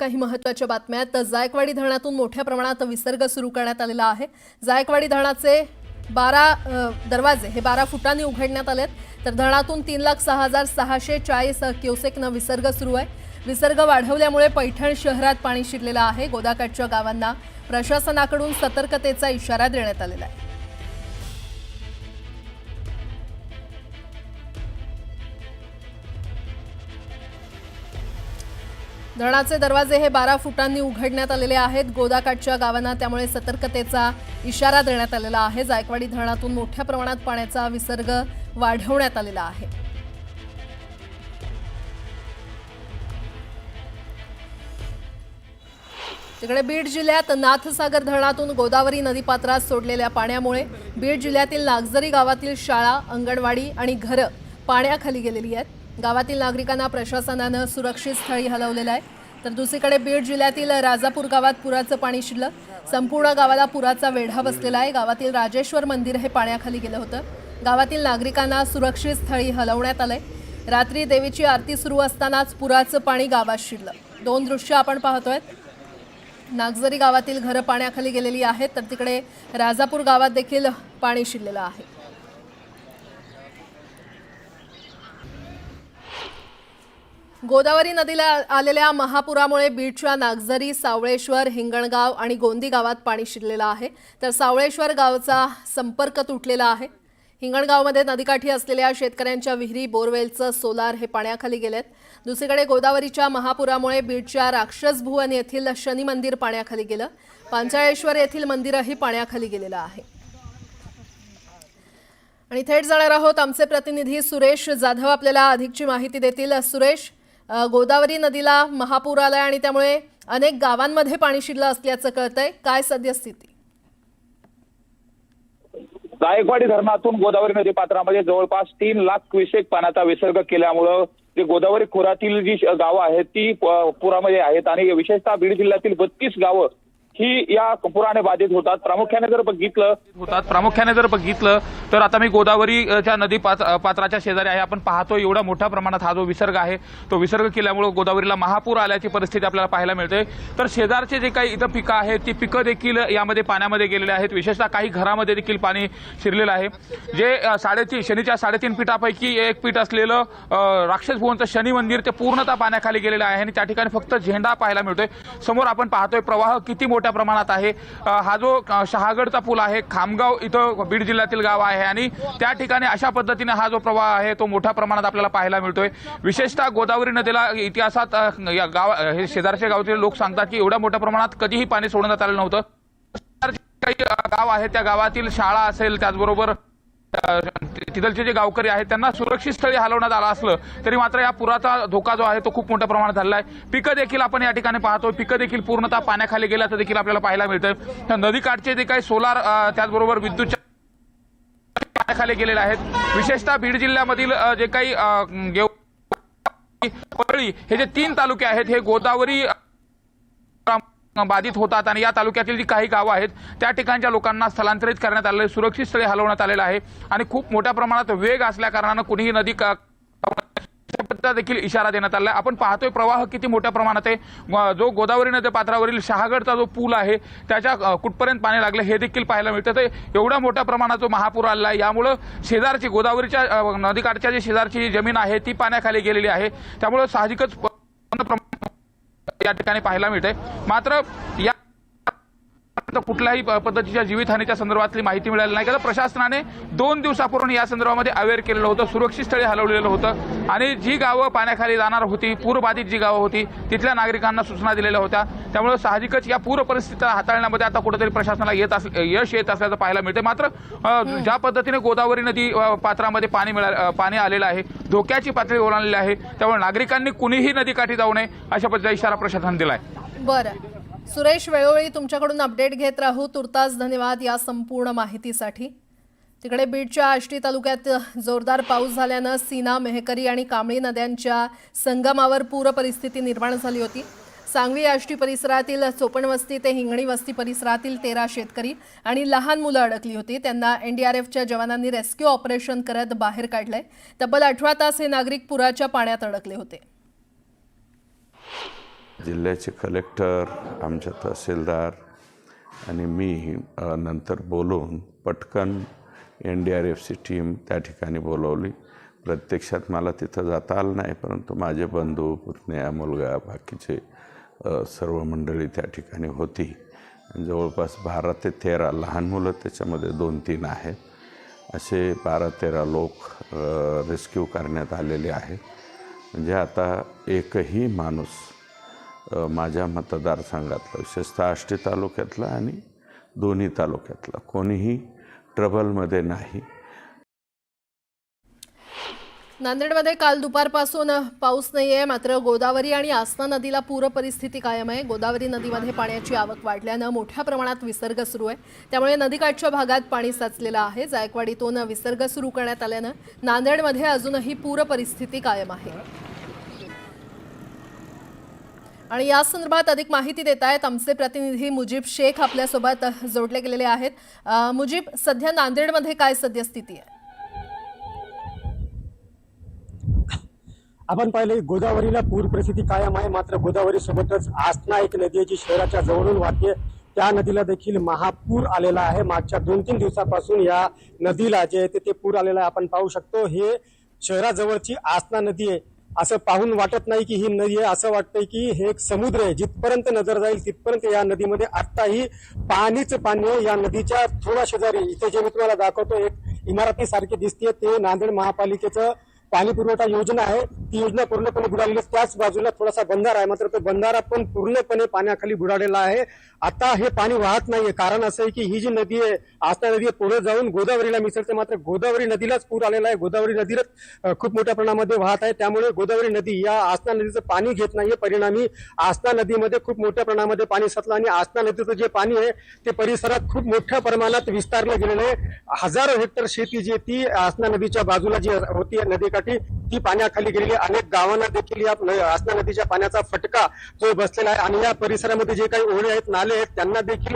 काही महत्त्वाच्या बातम्या आहेत। जायकवाडी धरणातून मोठ्या प्रमाणात विसर्ग सुरू करण्यात आलेला आहे। जायकवाडी धरणाचे 12 दरवाजे हे 12 फुटांनी उघडण्यात आलेत, तर धरणातून 3,06,640 क्युसेकनं विसर्ग सुरू आहे। विसर्ग वाढवल्यामुळे पैठण शहरात पाणी शिरलेलं आहे। गोदाकाठच्या गावांना प्रशासनाकडून सतर्कतेचा इशारा देण्यात आलेला आहे। धरणाचे दरवाजे हे 12 फुटांनी उघडण्यात आलेले आहेत। गोदाकाठच्या गावांना त्यामुळे सतर्कतेचा इशारा देण्यात आलेला आहे। जायकवाडी धरणातून मोठ्या प्रमाणात पाण्याचा विसर्ग वाढवण्यात आलेला आहे। तिकडे बीड जिल्ह्यात नाथसागर धरणातून गोदावरी नदीपात्रात सोडलेल्या पाण्यामुळे बीड जिल्ह्यातील नागझरी गावातील शाळा, अंगणवाडी आणि घरं पाण्याखाली गेलेली आहेत। गावातील नागरिकांना प्रशासनाने सुरक्षित स्थळी हलवलेलं आहे। तर दुसरीकडे बीड जिल्ह्यातील राजापूर गावात पुराचं पाणी शिरलं। संपूर्ण गावाला पुराचा वेढा बसलेला आहे। गावातील राजेश्वर मंदिर हे पाण्याखाली गेलं होतं। गावातील नागरिकांना सुरक्षित स्थळी हलवण्यात आलंय। रात्री देवीची आरती सुरू असतानाच पुराचं पाणी गावात शिरलं। दोन दृश्य आपण पाहतोय। नागझरी गावातील घरं पाण्याखाली गेलेली आहेत, तर तिकडे राजापूर गावात देखील पाणी शिरलेलं आहे। गोदावरी नदीला आलेल्या महापुरामुळे बीडच्या नागझरी, सावळेश्वर, हिंगणगाव आणि गोंदी गावात पाणी शिरलेलं आहे। तर सावळेश्वर गावचा संपर्क तुटलेला आहे। हिंगणगावमध्ये नदीकाठी असलेल्या शेतकऱ्यांच्या विहिरी, बोरवेलचं सोलार हे पाण्याखाली गेलेत। दुसरीकडे गोदावरीच्या महापुरामुळे बीडच्या राक्षसभुवन येथील शनी मंदिर पाण्याखाली गेलं। पांचाळेश्वर येथील मंदिरही पाण्याखाली गेलेलं आहे। आणि थेट जाणार आहोत, आमचे प्रतिनिधी सुरेश जाधव आपल्याला अधिकची माहिती देतील। सुरेश, गोदावरी नदीला महापूर आलाय आणि त्यामुळे अनेक गावांमध्ये पाणी शिरलं असल्याचं कळतंय, काय सद्यस्थिती? जायकवाडी धरणातून गोदावरी नदी पात्रामध्ये जवळपास 3 लाख क्युसेक पाण्याचा विसर्ग केल्यामुळं जे गोदावरी खोऱ्यातील जी गावं आहेत ती पुरामध्ये आहेत आणि विशेषतः बीड जिल्ह्यातील 32 गावं ही या पुराने बाधित होतात। प्रामुख्याने जर बघितलं तर आता मी गोदावरीच्या नदी पात्राच्या शेजारी आहे। आपण पाहतोय एवढा मोठ्या प्रमाणात हा जो विसर्ग आहे तो विसर्ग केल्यामुळे गोदावरीला महापूर आल्याची परिस्थिती आपल्याला पाहायला मिळते। तर शेजारचे जे काही इथं पिकं आहेत ती पिकं देखील यामध्ये पाण्यामध्ये गेलेले आहेत। विशेषतः काही घरामध्ये देखील पाणी शिरलेलं आहे। जे शनीच्या 3.5 फीटापैकी एक फीट असलेलं राक्षसभुवनचं शनी मंदिर ते पूर्णतः पाण्याखाली गेलेलं आहे आणि त्या ठिकाणी फक्त झेंडा पाहायला मिळतोय। समोर आपण पाहतोय प्रवाह किती मोठ्या प्रमाणात आहे। हा जो शहागडचा पूल आहे, खामगाव इथं बीड जिल्ह्यातील गाव आहे आणि त्या ठिकाणी अशा पद्धतीने हा जो प्रवाह आहे तो मोठ्या प्रमाणात आपल्याला पाहायला मिळतोय। विशेषतः गोदावरी नदीला इतिहासात या गाव हे शेजारच्या गावातील लोक सांगतात की एवढ्या मोठ्या प्रमाणात कधीही पाणी सोडण्यात आलं नव्हतं। काही गाव आहे त्या गावातील शाळा असेल, त्याचबरोबर तिथलचे जे गावकरी आहेत त्यांना सुरक्षित स्थळी हलवण्यात आलं असलं तरी मात्र या पुराचा धोका जो आहे तो खूप मोठ्या प्रमाणात झालेला आहे। पिकं देखील आपण या ठिकाणी पाहतो, पिकं देखील पूर्णतः पाण्याखाली गेल्याचं देखील आपल्याला पाहायला मिळतं। नदीकाठचे जे काही सोलार त्याचबरोबर विद्युत पाण्याखाली गेलेले आहेत। विशेषतः बीड जिल्ह्यामधील जे काही परळी हे जे 3 तालुके आहेत हे गोदावरी बाधित होतात आणि या तालुक्यातील जी काही गावं आहेत त्या ठिकाणच्या लोकांना स्थलांतरित करण्यात आलेले, सुरक्षित स्थळी हलवण्यात आलेलं आहे आणि खूप मोठ्या प्रमाणात वेग असल्या कारणानं कुणीही नदी देखील इशारा देण्यात आला आहे। आपण पाहतोय प्रवाह किती मोठ्या प्रमाणात आहे। जो गोदावरी नदी पात्रावरील शहागडचा जो पूल आहे त्याच्या कुठपर्यंत पाणी लागले हे देखील पाहायला मिळतं। तर एवढ्या मोठ्या प्रमाणात जो महापूर आलेला आहे यामुळे शेजारची गोदावरीच्या नदीकाठच्या जी शेजारची जमीन आहे ती पाण्याखाली गेलेली आहे। त्यामुळे साहजिकच या ठिकाणी पाहायला मिळते। मात्र या कुठल्याही पद्धतीच्या जीवितहानीच्या संदर्भातली माहिती मिळाली नाही। प्रशासनाने 2 दिवसापूर्वी या संदर्भामध्ये अवेअर केलेलं होतं, सुरक्षित स्थळी हलवलेलं होतं आणि जी गावं पाण्याखाली जाणार होती, पूरबाधित जी गावं होती तिथल्या नागरिकांना सूचना दिलेल्या होत्या। त्यामुळे साहजिकच या पूर परिस्थितीला हाताळण्यामध्ये आता कुठेतरी प्रशासनाला यश येत असल्याचं पाहायला मिळते। मात्र ज्या पद्धतीने गोदावरी नदी पात्रामध्ये पाणी आलेलं आहे, धोक्याची पातळी ओलांडलेली आहे, त्यामुळे नागरिकांनी कुणीही नदीकाठी जाऊ नये अशा पद्धतीचा इशारा प्रशासनाने दिलाय। बरं सुरेश, वेळोवेळी तुमच्याकडून अपडेट घेत राहू। तुर्तास धन्यवाद या संपूर्ण माहितीसाठी। तिकडे बीडच्या आष्टी तालुक्यात जोरदार पाऊस झाल्यानं सीना, मेहकरी आणि कांबळी नद्यांच्या संगमावर पूर परिस्थिती निर्माण झाली होती। सांगवी आष्टी परिसरातील चोपणवस्ती ते हिंगणी वस्ती परिसरातील 13 शेतकरी आणि लहान मुलं अडकली होती। त्यांना एनडीआरएफच्या जवानांनी रेस्क्यू ऑपरेशन करत बाहेर काढले। तब्बल 18 तास हे नागरिक पुराच्या पाण्यात अडकले होते। जिल्ह्याचे कलेक्टर, आमच्या तहसीलदार आणि मी नंतर बोलून पटकन NDRFची टीम त्या ठिकाणी बोलवली. प्रत्यक्षात मला तिथं जाता आलं नाही, परंतु माझे बंधू, पुतण्या, मुलगा, बाकीचे सर्व मंडळी त्या ठिकाणी होती. जवळपास 12 ते 13 लहान मुलं, त्याच्यामध्ये 2-3 आहेत, असे 12-13 लोक रेस्क्यू करण्यात आलेले आहेत. म्हणजे आता एकही माणूस माझ्या मतदारसंघातला, विशेषतः आष्टी तालुक्यातला आणि दोन्ही तालुक्यातला कोणीही ट्रबलमध्ये नाही. नांदेडमध्ये काल दुपारपासून पाऊस नाहीये, मात्र गोदावरी आणि आसना नदीला पूर परिस्थिती कायम आहे. गोदावरी नदीमध्ये पाण्याची आवक वाढल्यानं मोठ्या प्रमाणात विसर्ग सुरू आहे. त्यामुळे नदीकाठच्या भागात पाणी साचलेलं आहे. जायकवाडीतून विसर्ग सुरू करण्यात आल्यानं नांदेडमध्ये अजूनही पूर परिस्थिती कायम आहे. आणि या संदर्भात अधिक माहिती देत आहेत आमचे प्रतिनिधी मुजीब शेख आपल्यासोबत जोडले गेलेले आहेत. मुजीब, सध्या नांदेडमध्ये काय सद्यस्थिती आहे? आपण पाहिले गोदावरीला पूर परिस्थिती कायम आहे, मात्र गोदावरी सोबतच आसना एक नदी आहे जी शहराच्या जवळून वाहते. त्या नदीला देखील महापूर आलेला आहे. मागच्या 2-3 दिवसापासून या नदीला जे आहे ते पूर आलेला आहे. आपण पाहू शकतो हे शहराजवळची आसना नदी आहे. असं पाहून वाटत नाही की ही नदी आहे, असं वाटतंय की हे एक समुद्र आहे. जिथपर्यंत नजर जाईल तिथपर्यंत या नदीमध्ये आत्ताही पाणीच पाणी आहे. या नदीच्या थोडा शेजारी इथे जे मी तुम्हाला दाखवतो एक इमारतीसारखी दिसते, ते नांदेड महापालिकेचं पाणी पुरवठा योजना आहे. ती योजना पूर्णपणे बुडालेली आहे. त्याच बाजूला थोडासा बंधारा आहे, मात्र तो बंधारा पण पूर्णपणे पाण्याखाली बुडालेला आहे. आता हे पाणी वाहत नाहीये. कारण असं आहे की ही जी नदी आहे, आसना नदी पुढे जाऊन गोदावरीला मिसळते, मात्र गोदावरी नदीलाच पूर आलेला आहे. गोदावरी नदीलाच खूप मोठ्या प्रमाणामध्ये वाहत आहे. त्यामुळे गोदावरी नदी या आसना नदीचं पाणी घेत नाहीये. परिणामी आसना नदीमध्ये खूप मोठ्या प्रमाणामध्ये पाणी साचलं आणि आसना नदीचं जे पाणी आहे ते परिसरात खूप मोठ्या प्रमाणात विस्तारलं गेलेलं आहे. हजारो हेक्टर शेती जी ती आसना नदीच्या बाजूला जी होती नदीकाठी ती पाण्याखाली गेलेली. अनेक गावांना देखील या आसना नदीच्या पाण्याचा फटका जो बसलेला आहे आणि या परिसरामध्ये जे काही ओढे आहेत, नाले आहेत, त्यांना देखील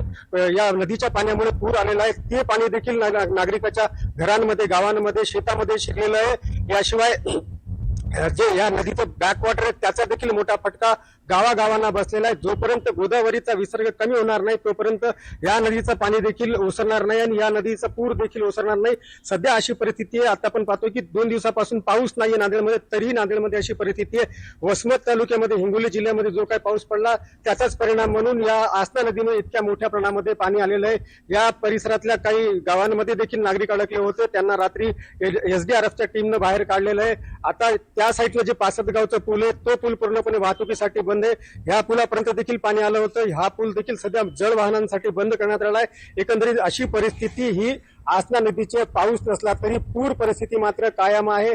या नदीच्या पाण्यामुळे पूर आलेला आहे. ते पाणी देखील नागरिकांच्या घरांमध्ये, गावांमध्ये, शेतामध्ये शिरलेलं आहे. याशिवाय जे या नदीचं बॅकवॉटर आहे त्याचा देखील मोठा फटका गावागावांना बसलेला आहे. जोपर्यंत गोदावरीचा विसर्ग कमी होणार नाही तोपर्यंत या नदीचं पाणी देखील ओसरणार नाही आणि या नदीचा पूर देखील ओसरणार नाही. सध्या अशी परिस्थिती आहे. आता आपण पाहतो की 2 दिवसापासून पाऊस नाहीये नांदेडमध्ये, तरीही नांदेडमध्ये अशी परिस्थिती आहे. वसमत तालुक्यामध्ये, हिंगोली जिल्ह्यामध्ये जो काही पाऊस पडला त्याचाच परिणाम म्हणून या आसना नदीमध्ये इतक्या मोठ्या प्रमाणामध्ये पाणी आलेलं आहे. या परिसरातल्या काही गावांमध्ये देखील नागरिक अडकले होते. त्यांना रात्री SDRFच्या टीमनं बाहेर काढलेलं आहे. आता त्या साईडला जे पासदगावचा पूल आहे तो पूल पूर्णपणे वाहतुकीसाठी बंद आहे. ह्या पुलापर्यंत देखील पाणी आलं होतं. हा पूल देखील सध्या जड वाहनांसाठी बंद करण्यात आला आहे. एकंदरीत अशी परिस्थिती ही आसना नदीचे पाऊस नसला तरी पूर परिस्थिती मात्र कायम आहे.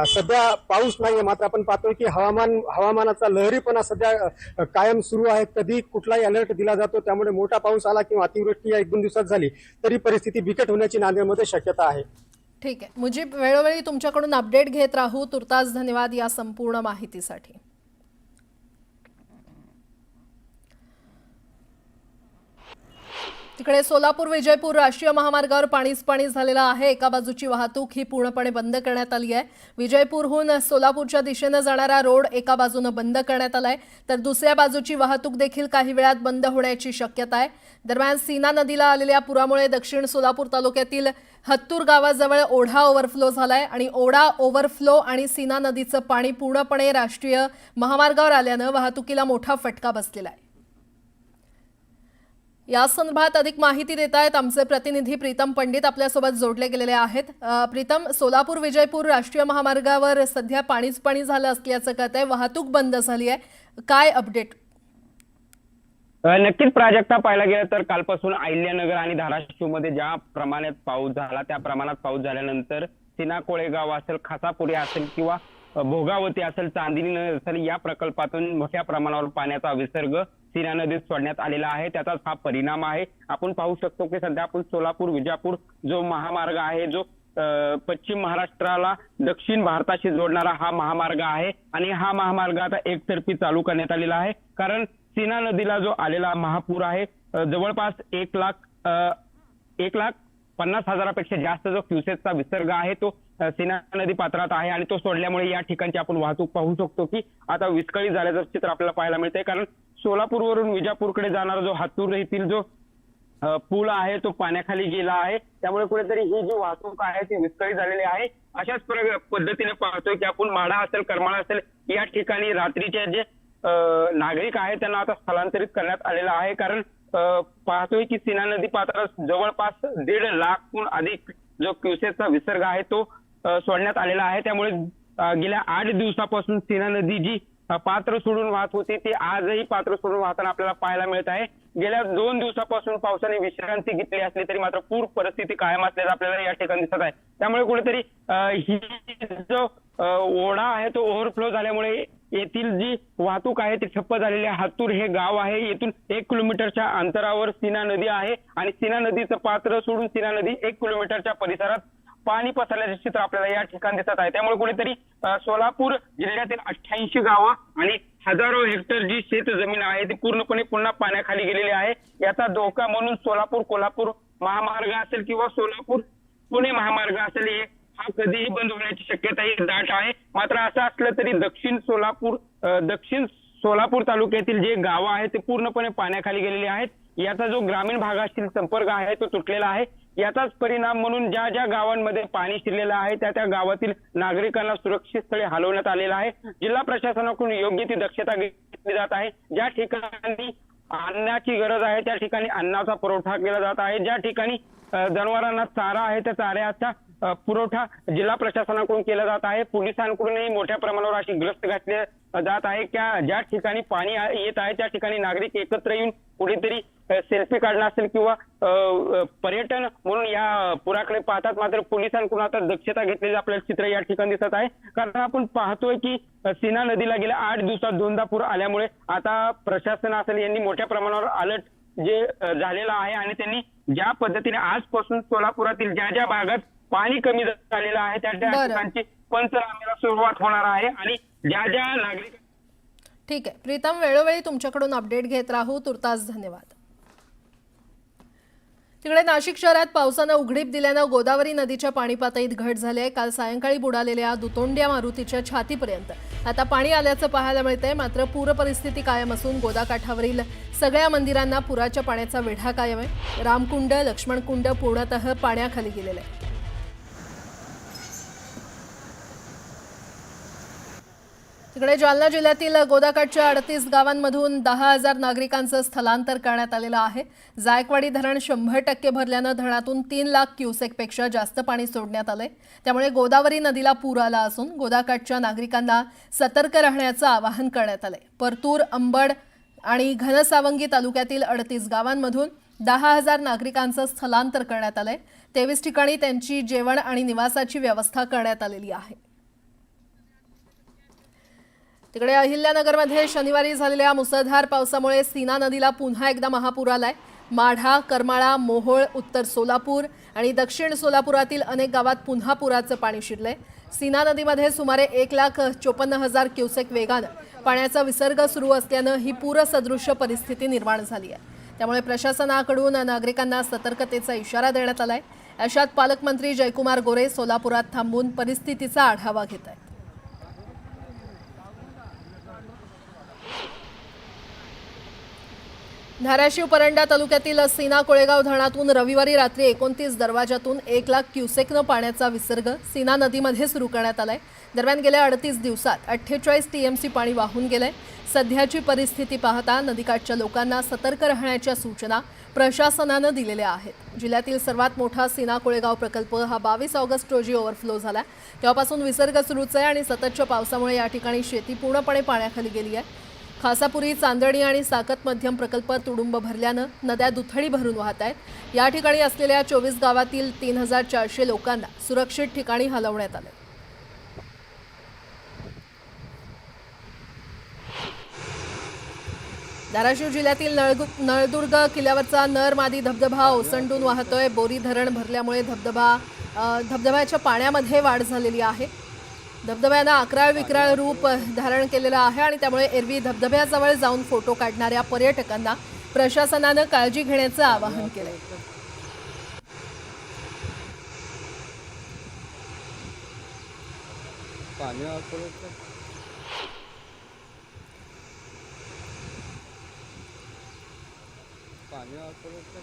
सध्या पाऊस नाहीये, मात्र आपण पाहतोय की हवामानाचा लहरीपणा सध्या कायम सुरू आहे. कधी कुठलाही अलर्ट दिला जातो, त्यामुळे मोठा पाऊस आला किंवा अतिवृष्टी या 1-2 दिवसात झाली तरी परिस्थिती बिकट होण्याची नांदेडमध्ये शक्यता आहे. ठीक आहे मुजीब, वेळोवेळी तुमच्याकडून अपडेट घेत राहू. तुर्तास धन्यवाद या संपूर्ण माहितीसाठी. तिकडे सोलापूर विजयपूर राष्ट्रीय महामार्गावर पाणीच पाणी झालेलं आहे. एका बाजूची वाहतूक ही पूर्णपणे बंद करण्यात आली आहे. विजयपूरहून सोलापूरच्या दिशेने जाणारा रोड एका बाजूने बंद करण्यात आलाय, तर दुसऱ्या बाजूची वाहतूक देखील काही वेळात बंद होण्याची शक्यता आहे. दरम्यान सीना नदीला आलेल्या पुरामुळे दक्षिण सोलापूर तालुक्यातील हत्तूर गावाजवळ ओढा ओव्हरफ्लो झालाय आणि ओढा ओव्हरफ्लो आणि सीना नदीचं पाणी पूर्णपणे राष्ट्रीय महामार्गावर आल्यानं वाहतुकीला मोठा फटका बसलेला आहे. या संदर्भात अधिक माहिती देत आहेत आमचे प्रतिनिधी प्रीतम पंडित आपल्यासोबत जोडले गेलेले आहेत. प्रीतम, सोलापूर विजयपूर राष्ट्रीय महामार्गावर सध्या पाणीच पाणी झालं असल्याचं कळतंय, वाहतूक बंद झाली आहे, काय अपडेट? नक्कीच प्राजक्ता, पाहायला गेलं तर कालपासून अहिल्यानगर आणि धाराशिवमध्ये ज्या प्रमाणात पाऊस झाला त्या प्रमाणात पाऊस झाल्यानंतर सीना कोळेगाव असेल, खासापुरी असेल किंवा भोगावती असेल, चांदिनी असेल, या प्रकल्पातून मोठ्या प्रमाणावर पाण्याचा विसर्ग सीना नदीत सोडण्यात आलेला आहे. त्याचाच हा परिणाम आहे. आपण पाहू शकतो की सध्या आपण सोलापूर विजापूर जो महामार्ग आहे, जो पश्चिम महाराष्ट्राला दक्षिण भारताशी जोडणारा हा महामार्ग आहे आणि हा महामार्ग आता एकतर्फी चालू करण्यात आलेला आहे. कारण सीना नदीला जो आलेला महापूर आहे, जवळपास 1,50,000पेक्षा जास्त जो क्युसेसचा विसर्ग आहे तो सीना नदी पात्रात आहे आणि तो सोडल्यामुळे या ठिकाणची आपण वाहतूक पाहू शकतो की आता विस्कळीत झाल्याचं चित्र आपल्याला पाहायला मिळतंय. कारण सोलापूरवरून विजापूरकडे जाणारा जो हातूर येथील जो पूल आहे तो पाण्याखाली गेला आहे. त्यामुळे कुठेतरी ही जी वाहतूक आहे ती विस्कळीत झालेली आहे. अशाच पद्धतीने पाहतोय की आपण माढा असेल, करमाळा असेल या ठिकाणी रात्रीचे जे नागरिक आहेत त्यांना आता स्थलांतरित करण्यात आलेलं आहे. कारण पाहतोय की सीना नदी पात्रात जवळपास 1.5 लाखहून अधिक जो क्युसेकचा विसर्ग आहे तो सोडण्यात आलेला आहे. त्यामुळे गेल्या 8 दिवसापासून सीना नदी जी पात्र सोडून वाहत होती ती आजही पात्र सोडून वाहताना आपल्याला पाहायला मिळत आहे. गेल्या 2 दिवसापासून पावसाने विश्रांती घेतली असली तरी मात्र पूर परिस्थिती कायम असल्याचं आपल्याला या ठिकाणी दिसत आहे. त्यामुळे कुठेतरी ही जो ओढा आहे तो ओव्हरफ्लो झाल्यामुळे येथील जी वाहतूक आहे ती ठप्प झालेली आहे. हातूर हे गाव आहे, येथून 1 किलोमीटरच्या अंतरावर सीना नदी आहे आणि सीना नदीचं पात्र सोडून सीना नदी 1 किलोमीटरच्या परिसरात पाणी पसरल्याचे चित्र आपल्याला या ठिकाणी दिसत आहे. त्यामुळे कुठेतरी सोलापूर जिल्ह्यातील 88 गावं आणि हजारो हेक्टर जी शेत जमीन आहे ती पूर्णपणे पुन्हा पाण्याखाली गेलेली आहे. याचा धोका म्हणून सोलापूर कोल्हापूर महामार्ग असेल किंवा सोलापूर पुणे महामार्ग असेल हा कधीही बंद होण्याची शक्यताही दाट आहे. मात्र असं असलं तरी दक्षिण सोलापूर तालुक्यातील जे गावं आहेत ते पूर्णपणे पाण्याखाली गेलेली आहेत. याचा जो ग्रामीण भागातील संपर्क आहे तो तुटलेला आहे. याचाच परिणाम म्हणून ज्या ज्या गावांमध्ये पाणी शिरलेलं आहे त्या गावातील नागरिकांना सुरक्षित स्थळी हलवण्यात आलेलं आहे. जिल्हा प्रशासनाकडून योग्य ती दक्षता घेतली जात आहे. ज्या ठिकाणी अन्नाची गरज आहे त्या ठिकाणी अन्नाचा पुरवठा केला जात आहे. ज्या ठिकाणी जनावरांना चारा आहे त्या चाऱ्याचा पुरवठा जिल्हा प्रशासनाकडून केला जात आहे. पोलिसांकडूनही मोठ्या प्रमाणावर अशी गस्त घातली जात आहे. ज्या ठिकाणी पाणी येत आहे त्या ठिकाणी नागरिक एकत्र येऊन कुठेतरी सेल्फी काढणं असेल किंवा पर्यटन म्हणून या पुराकडे पाहतात. मात्र पोलिसांकडून आता दक्षता घेतलेली आपल्याला चित्र या ठिकाणी दिसत आहे. कारण आपण पाहतोय की सीना नदीला गेल्या 8 दिवसात 2दा पूर आल्यामुळे आता प्रशासन असेल यांनी मोठ्या प्रमाणावर अलर्ट जे झालेला आहे आणि त्यांनी ज्या पद्धतीने आजपासून सोलापुरातील ज्या ज्या भागात पाणी कमी झालेलं आहे त्या ठिकाणची पंचनाम्याला सुरुवात होणार आहे आणि ज्या ज्या नागरिक. ठीक आहे प्रीतम, वेळोवेळी तुमच्याकडून अपडेट घेत राहू. तुर्तास धन्यवाद. तिकडे नाशिक शहरात पावसानं उघडीप दिल्यानं गोदावरी नदीच्या पाणी पातळीत घट झाली आहे. काल सायंकाळी बुडालेल्या दुतोंड्या मारुतीच्या छातीपर्यंत आता पाणी आल्याचं पाहायला मिळतंय. मात्र पूर परिस्थिती कायम असून गोदाकाठावरील सगळ्या मंदिरांना पुराच्या पाण्याचा वेढा कायम आहे. रामकुंड, लक्ष्मणकुंड पूर्णतः पाण्याखाली गेलेलं आहे. तिकडे जालना जिल्ह्यातील गोदाकाठच्या 38 गावांमधून 10,000 नागरिकांचं स्थलांतर करण्यात आलेलं आहे. जायकवाडी धरण 100% भरल्यानं धरणातून 3 लाख क्युसेकपेक्षा जास्त पाणी सोडण्यात आलंय. त्यामुळे गोदावरी नदीला पूर आला असून गोदाकाठच्या नागरिकांना सतर्क राहण्याचं आवाहन करण्यात आलंय. परतूर, अंबड आणि घनसावंगी तालुक्यातील 38 गावांमधून 10,000 नागरिकांचं स्थलांतर करण्यात आलंय. 23 ठिकाणी त्यांची जेवण आणि निवासाची व्यवस्था करण्यात आलेली आहे. तिकडे अहिल्यानगरमध्ये शनिवारी झालेल्या मुसळधार पावसामुळे सीना नदीला पुन्हा एकदा महापूर आलाय. माढा, करमाळा, मोहोळ, उत्तर सोलापूर आणि दक्षिण सोलापुरातील अनेक गावात पुन्हा पुराचं पाणी शिरलंय. सीना नदीमध्ये सुमारे 1,54,000 क्युसेक वेगानं पाण्याचा विसर्ग सुरू असल्यानं ही पूरसदृश्य परिस्थिती निर्माण झाली आहे. त्यामुळे प्रशासनाकडून नागरिकांना सतर्कतेचा इशारा देण्यात आलाय. अशात पालकमंत्री जयकुमार गोरे सोलापुरात थांबून परिस्थितीचा आढावा घेत आहेत. धाराशिव परंडा तालुक्यातील सीना कोळेगाव धरणातून रविवारी रात्री 29 दरवाजातून 1 लाख क्युसेकनं पाण्याचा विसर्ग सीना नदीमध्ये सुरू करण्यात आलाय. दरम्यान गेल्या 38 दिवसात 48 टीएमसी पाणी वाहून गेलंय. सध्याची परिस्थिती पाहता नदीकाठच्या लोकांना सतर्क राहण्याच्या सूचना प्रशासनानं दिलेल्या आहेत. जिल्ह्यातील सर्वात मोठा सीना कोळेगाव प्रकल्प हा 22 ऑगस्ट रोजी ओव्हरफ्लो झाला. तेव्हापासून विसर्ग सुरूच आहे आणि सततच्या पावसामुळे या ठिकाणी शेती पूर्णपणे पाण्याखाली गेली आहे. खासापुरी, चांदणी आणि साकत मध्यम प्रकल्प तुडुंब भरल्यानं नद्या दुथडी भरून वाहत आहेत. या ठिकाणी असलेल्या 24 गावातील 3,400 लोकांना सुरक्षित ठिकाणी हलवण्यात आले. धाराशिव जिल्ह्यातील नळदुर्ग किल्ल्यावरचा नर मादी धबधबा ओसंडून वाहतोय. बोरी धरण भरल्यामुळे धबधब्याच्या पाण्यामध्ये वाढ झालेली आहे. धबधब्यानं अकराळ विक्राळ रूप धारण केलेलं आहे आणि त्यामुळे एरवी धबधब्याजवळ जाऊन फोटो काढणाऱ्या पर्यटकांना प्रशासनानं काळजी घेण्याचं आवाहन केलंय. पाणी वापरत पाणी वापरत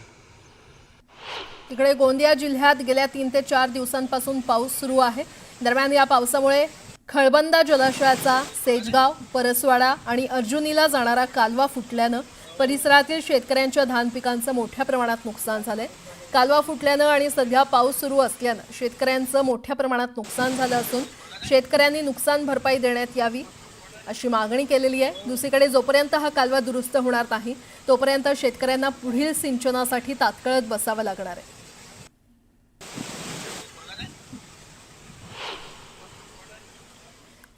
तिकडे गोंदिया जिल्ह्यात गेल्या 3 ते 4 दिवसांपासून पाऊस सुरू आहे. दरम्यान या पावसामुळे खळबंदा जलाशयाचा सेजगाव, परसवाडा आणि अर्जुनीला जाणारा कालवा फुटल्यानं परिसरातील शेतकऱ्यांच्या धान पिकांचं मोठ्या प्रमाणात नुकसान झालंय. कालवा फुटल्यानं आणि सध्या पाऊस सुरू असल्यानं शेतकऱ्यांचं मोठ्या प्रमाणात नुकसान झालं असून शेतकऱ्यांनी नुकसान भरपाई देण्यात यावी अशी मागणी केलेली आहे. दुसरीकडे जोपर्यंत हा कालवा दुरुस्त होणार नाही तोपर्यंत शेतकऱ्यांना पुढील सिंचनासाठी तात्काळत बसावं लागणार आहे.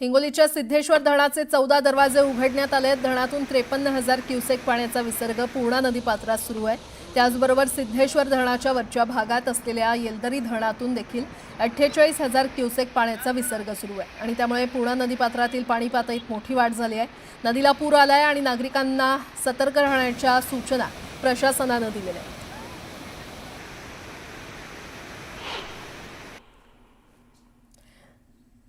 हिंगोलीच्या सिद्धेश्वर धरणाचे 14 दरवाजे उघडण्यात आले आहेत. धरणातून 53,000 क्युसेक पाण्याचा विसर्ग पूर्णा नदीपात्रात सुरू आहे. त्याचबरोबर सिद्धेश्वर धरणाच्या वरच्या भागात असलेल्या येलदरी धरणातून देखील 48,000 क्युसेक पाण्याचा विसर्ग सुरू आहे आणि त्यामुळे पूर्णा नदीपात्रातील पाणी पातळीत मोठी वाढ झाली आहे. नदीला पूर आलाय आणि नागरिकांना सतर्क राहण्याच्या सूचना प्रशासनानं दिलेल्या आहेत.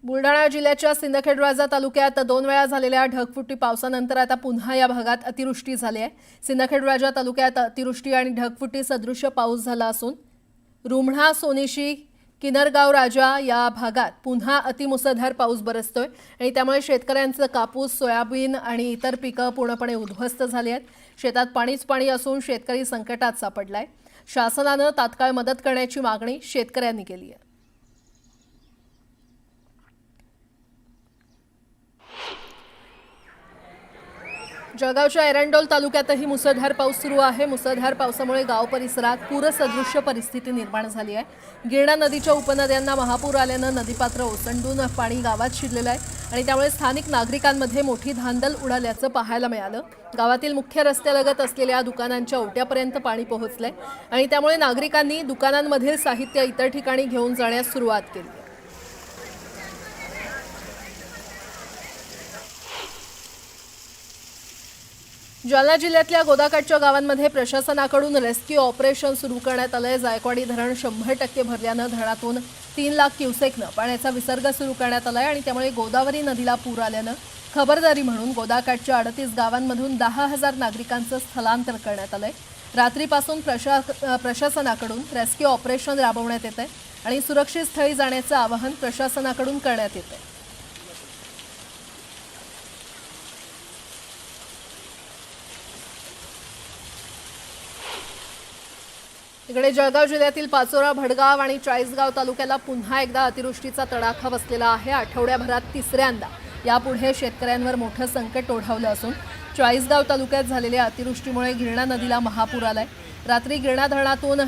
बुलढाणा जिल्ह्याच्या सिंदखेडराजा तालुक्यात 2 वेळा झालेल्या ढगफुटी पावसानंतर आता पुन्हा या भागात अतिवृष्टी झाली आहे. सिंदखेडराजा तालुक्यात अतिवृष्टी आणि ढगफुटी सदृश्य पाऊस झाला असून रुमणा, सोनीशी, किनरगाव राजा या भागात पुन्हा अतिमुसळधार पाऊस बरसतोय आणि त्यामुळे शेतकऱ्यांचं कापूस, सोयाबीन आणि इतर पिकं पूर्णपणे उद्ध्वस्त झाली आहेत. शेतात पाणीच पाणी असून शेतकरी संकटात सापडलाय. शासनानं तात्काळ मदत करण्याची मागणी शेतकऱ्यांनी केली आहे. जळगावच्या एरंडोल तालुक्यातही मुसळधार पाऊस सुरू आहे. मुसळधार पावसामुळे गाव परिसरात पूरसदृश्य परिस्थिती निर्माण झाली आहे. गिरणा नदीच्या उपनद्यांना महापूर आल्यानं नदीपात्र ओसंडून पाणी गावात शिरलेलं आहे आणि त्यामुळे स्थानिक नागरिकांमध्ये मोठी धांदल उडाल्याचं पाहायला मिळालं. गावातील मुख्य रस्त्यालगत असलेल्या दुकानांच्या ओट्यापर्यंत पाणी पोहोचलंय आणि त्यामुळे नागरिकांनी दुकानांमधील साहित्य इतर ठिकाणी घेऊन जाण्यास सुरुवात केली. जालना जिल्ह्यातल्या गोदाकाठच्या गावांमध्ये प्रशासनाकडून रेस्क्यू ऑपरेशन सुरू करण्यात आलंय. जायकवाडी धरण 100% भरल्यानं धरणातून 3 लाख क्युसेकनं पाण्याचा विसर्ग सुरू करण्यात आलाय आणि त्यामुळे गोदावरी नदीला पूर आल्यानं खबरदारी म्हणून गोदाकाठच्या 38 गावांमधून 10,000 नागरिकांचं स्थलांतर करण्यात आलंय. रात्रीपासून प्रशासनाकडून रेस्क्यू ऑपरेशन राबवण्यात येत आहे आणि सुरक्षित स्थळी जाण्याचं आवाहन प्रशासनाकडून करण्यात येत आहे. इकडे जळगाव जिल्ह्यातील पाचोरा, भडगाव आणि चाळीसगाव तालुक्याला पुन्हा एकदा अतिवृष्टीचा तडाखा बसलेला आहे. आठवड्याभरात तिसऱ्यांदा यापुढे शेतकऱ्यांवर मोठं संकट ओढावलं असून चाळीसगाव तालुक्यात झालेल्या अतिवृष्टीमुळे गिरणा नदीला महापूर आलाय. रात्री गिरणा धरणातून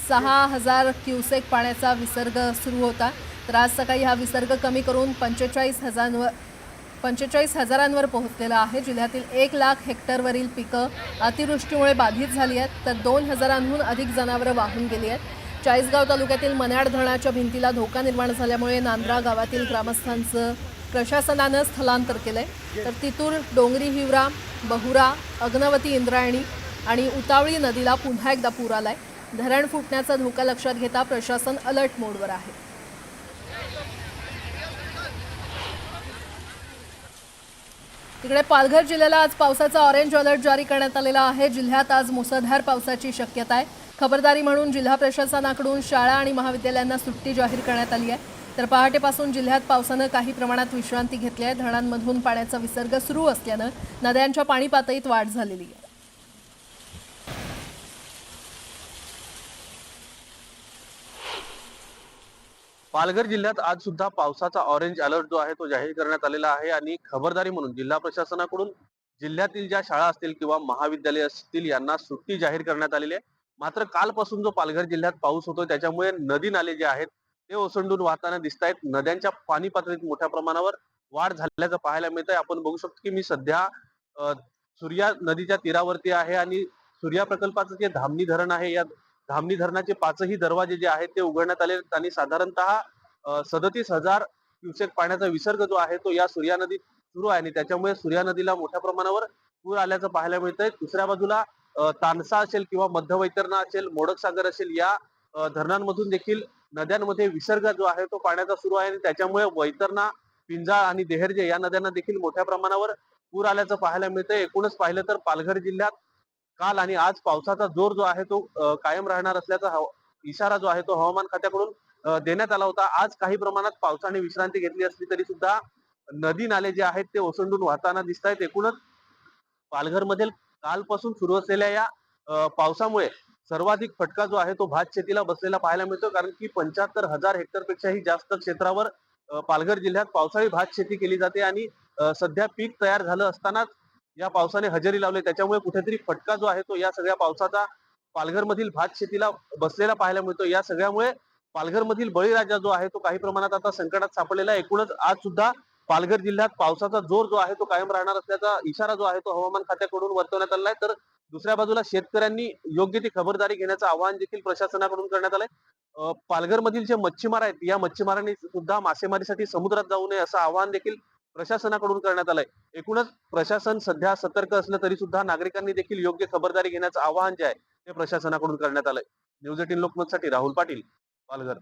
6,000 क्युसेक पाण्याचा विसर्ग सुरू होता. तर आज सकाळी हा विसर्ग कमी करून 45,000 पोहोचलेला आहे. जिल्ह्यातील 1 लाख हेक्टरवरील पिकं अतिवृष्टीमुळे बाधित झाली आहेत तर 2,000हून अधिक जनावरं वाहून गेली आहेत. चाळीसगाव तालुक्यातील मन्याड धरणाच्या भिंतीला धोका निर्माण झाल्यामुळे नांद्रा गावातील ग्रामस्थांचं प्रशासनानं स्थलांतर केलंय. तर तितूर, डोंगरी हिवरा, बहुरा, अग्नवती, इंद्रायणी आणि उतावळी नदीला पुन्हा एकदा पूर आलाय. धरण फुटण्याचा धोका लक्षात घेता प्रशासन अलर्ट मोडवर आहे. तिकडे पालघर जिल्ह्याला आज पावसाचा ऑरेंज अलर्ट जारी करण्यात आलेला आहे. जिल्ह्यात आज मुसळधार पावसाची शक्यता आहे. खबरदारी म्हणून जिल्हा प्रशासनाकडून शाळा आणि महाविद्यालयांना सुट्टी जाहीर करण्यात आली आहे. तर पहाटेपासून जिल्ह्यात पावसानं काही प्रमाणात विश्रांती घेतली आहे. धरणांमधून पाण्याचा विसर्ग सुरू असल्यानं नद्यांच्या पाणी पातळीत वाढ झालेली आहे. पालघर जिल्ह्यात आज सुद्धा पावसाचा ऑरेंज अलर्ट जो आहे तो जाहीर करण्यात आलेला आहे आणि खबरदारी म्हणून जिल्हा प्रशासनाकडून जिल्ह्यातील ज्या शाळा असतील किंवा महाविद्यालय असतील यांना सुट्टी जाहीर करण्यात आलेली आहे. मात्र कालपासून जो पालघर जिल्ह्यात पाऊस होतोय त्याच्यामुळे नदी नाले जे आहेत ते ओसंडून वाहताना दिसत आहेत. नद्यांच्या पाणी पातळीत मोठ्या प्रमाणावर वाढ झाल्याचं पाहायला मिळत आहे. आपण बघू शकतो की मी सध्या सूर्या नदीच्या तीरावरती आहे आणि सूर्या प्रकल्पाचं जे धामणी धरण आहे या धामणी धरणाचे 5ही दरवाजे जे आहेत ते उघडण्यात आले आणि साधारणतः 37,000 क्युसेक पाण्याचा विसर्ग जो आहे तो या सूर्या नदीत सुरू आहे आणि त्याच्यामुळे सूर्या नदीला मोठ्या प्रमाणावर पूर आल्याचं पाहायला मिळतंय. दुसऱ्या बाजूला तानसा असेल किंवा मध्य वैतरणा असेल, मोडक सागर असेल या धरणांमधून देखील नद्यांमध्ये विसर्ग जो आहे तो पाण्याचा सुरू आहे आणि त्याच्यामुळे वैतरणा, पिंजाळ आणि देहरजे या नद्यांना देखील मोठ्या प्रमाणावर पूर आल्याचं पाहायला मिळतंय. एकूणच पाहिलं तर पालघर जिल्ह्यात काल आणि आज पावसाचा जोर जो आहे तो कायम राहणार असल्याचा इशारा जो आहे तो हवामान खात्याकडून देण्यात आला होता. आज काही प्रमाणात पावसाने विश्रांती घेतली असली तरी सुद्धा नदी नाले जे आहेत ते ओसंडून वाहताना दिसत आहेत. एकूणच पालघरमधील कालपासून सुरू असलेल्या या पावसामुळे सर्वाधिक फटका जो आहे तो भात शेतीला बसलेला पाहायला मिळतो, कारण की 75,000 हेक्टर पेक्षाही जास्त क्षेत्रावर पालघर जिल्ह्यात पावसाळी भात शेती केली जाते आणि सध्या पीक तयार झालं असतानाच या पावसाने हजेरी लावली. त्याच्यामुळे कुठेतरी फटका जो आहे तो या सगळ्या पावसाचा पालघरमधील भात शेतीला बसलेला पाहायला मिळतो. या सगळ्यामुळे पालघरमधील बळीराजा जो आहे तो काही प्रमाणात आता संकटात सापडलेला आहे. एकूणच आज सुद्धा पालघर जिल्ह्यात पावसाचा जोर जो आहे तो कायम राहणार असल्याचा इशारा जो आहे तो हवामान खात्याकडून वर्तवण्यात आला आहे. तर दुसऱ्या बाजूला शेतकऱ्यांनी योग्य ती खबरदारी घेण्याचं आवाहन देखील प्रशासनाकडून करण्यात आलंय. पालघरमधील जे मच्छीमार आहेत या मच्छीमारांनी सुद्धा मासेमारीसाठी समुद्रात जाऊ नये असं आवाहन देखील प्रशासनाकडून करण्यात आलंय. एकूणच प्रशासन सध्या सतर्क असलं तरी सुद्धा नागरिकांनी देखील योग्य खबरदारी घेण्याचं आवाहन जे आहे ते प्रशासनाकडून करण्यात आलंय. न्यूज 18 लोकमतसाठी राहुल पाटील, पालघर.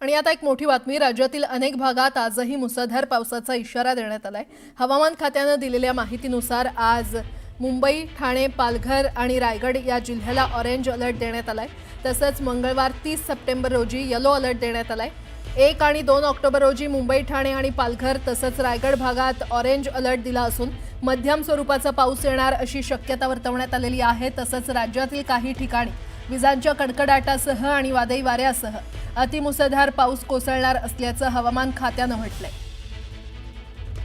आणि आता एक मोठी बातमी. राज्यातील अनेक भागात आजही मुसळधार पावसाचा इशारा देण्यात आलाय. हवामान खात्यानं दिलेल्या माहितीनुसार आज मुंबई, ठाणे, पालघर आणि रायगड या जिल्ह्याला ऑरेंज अलर्ट देण्यात आलाय. तसंच मंगळवार 30 सप्टेंबर रोजी येलो अलर्ट देण्यात आलाय. 1 आणि 2 ऑक्टोबर रोजी मुंबई, ठाणे आणि पालघर तसंच रायगड भागात ऑरेंज अलर्ट दिला असून मध्यम स्वरूपाचा पाऊस येणार अशी शक्यता वर्तवण्यात आलेली आहे. तसंच राज्यातील काही ठिकाणी विजांच्या कडकडाटासह आणि वादळी वाऱ्यासह अतिमुसळधार पाऊस कोसळणार असल्याचं हवामान खात्यानं म्हटलंय.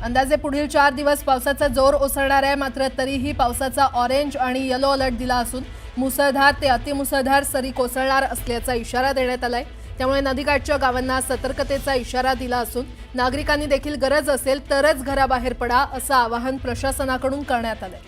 अंदाजे पुढील 4 दिवस पावसाचा जोर ओसरणार आहे. मात्र तरीही पावसाचा ऑरेंज आणि येलो अलर्ट दिला असून मुसळधार ते अतिमुसळधार सरी कोसळणार असल्याचा इशारा देण्यात आलाय. त्यामुळे नदीकाठच्या गावांना सतर्कतेचा इशारा दिला असून नागरिकांनी देखील गरज असेल तरच घराबाहेर पडा असं आवाहन प्रशासनाकडून करण्यात आलंय.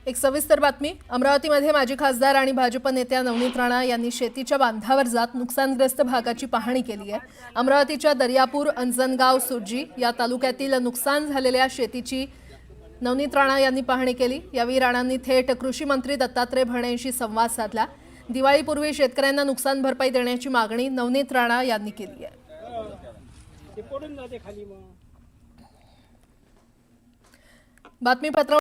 एक सविस्तर बातमी. अमरावतीमध्ये माजी खासदार आणि भाजप नेत्या नवनीत राणा यांनी शेतीच्या बांधावर जात नुकसानग्रस्त भागाची पाहणी केली आहे. अमरावतीच्या दर्यापूर, अंजनगाव, सुरजी या तालुक्यातील नुकसान झालेल्या शेतीची नवनीत राणा यांनी पाहणी केली. यावेळी राणांनी थेट कृषी मंत्री दत्तात्रय भरणेंशी संवाद साधला. दिवाळीपूर्वी शेतकऱ्यांना नुकसान भरपाई देण्याची मागणी नवनीत राणा यांनी केली आहे. बातमीपत्र